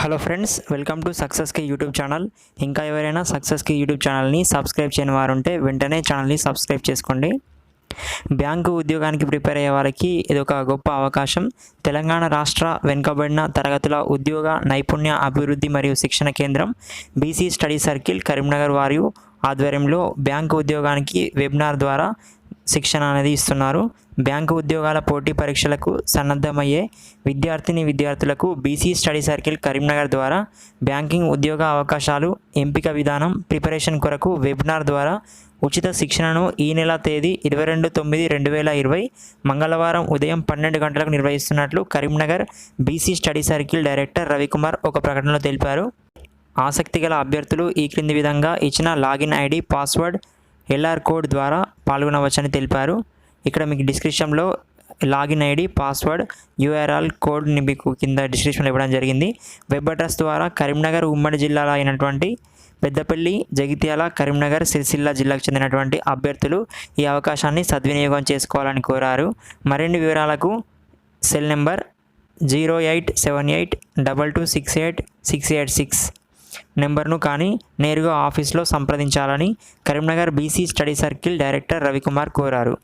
Hello friends, welcome to success కి YouTube channel. ఇంకా ఎవరైనా సక్సెస్ కి యూట్యూబ్ ఛానల్ని సబ్స్క్రైబ్ చేయని వారు ఉంటే వెంటనే ఛానల్ని సబ్స్క్రైబ్ చేసుకోండి. బ్యాంకు ఉద్యోగానికి ప్రిపేర్ అయ్యే వారికి ఇది ఒక గొప్ప అవకాశం. తెలంగాణ రాష్ట్ర వెనుకబడిన తరగతుల ఉద్యోగ నైపుణ్య అభివృద్ధి మరియు శిక్షణ కేంద్రం బీసీ స్టడీ సర్కిల్ కరీంనగర్ వారి ఆధ్వర్యంలో బ్యాంకు ఉద్యోగానికి వెబినార్ ద్వారా శిక్షణ అనేది ఇస్తున్నారు. బ్యాంకు ఉద్యోగాల పోటీ పరీక్షలకు సన్నద్ధమయ్యే విద్యార్థులకు బీసీ స్టడీ సర్కిల్ కరీంనగర్ ద్వారా బ్యాంకింగ్ ఉద్యోగ అవకాశాలు, ఎంపిక విధానం, ప్రిపరేషన్ కొరకు వెబినార్ ద్వారా ఉచిత శిక్షణను ఈ నెల తేదీ 22/9/2020 మంగళవారం ఉదయం 12 గంటలకు నిర్వహిస్తున్నట్లు Karimnagar BC study circle director Ravikumar ఒక ప్రకటనలో తెలిపారు. ఆసక్తి గల అభ్యర్థులు ఈ క్రింది విధంగా ఇచ్చిన login ID, password, LR code ద్వారా పాల్గొనవచ్చని తెలిపారు. ఇక్కడ మీకు డిస్క్రిప్షన్లో login ID, password, URL code మీకు కింద డిస్క్రిప్షన్లో ఇవ్వడం జరిగింది. వెబ్ అడ్రస్ ద్వారా కరీంనగర్ ఉమ్మడి జిల్లాలో అయినటువంటి పెద్దపల్లి, జగిత్యాల, కరీంనగర్, సిరిసిల్ల జిల్లాకు చెందినటువంటి అభ్యర్థులు ఈ అవకాశాన్ని సద్వినియోగం చేసుకోవాలని కోరారు. మరిన్ని వివరాలకు సెల్ నెంబర్ 087822686686 నెంబర్ను కానీ నేరుగా ఆఫీస్లో సంప్రదించాలని Karimnagar BC study circle director Ravikumar కోరారు.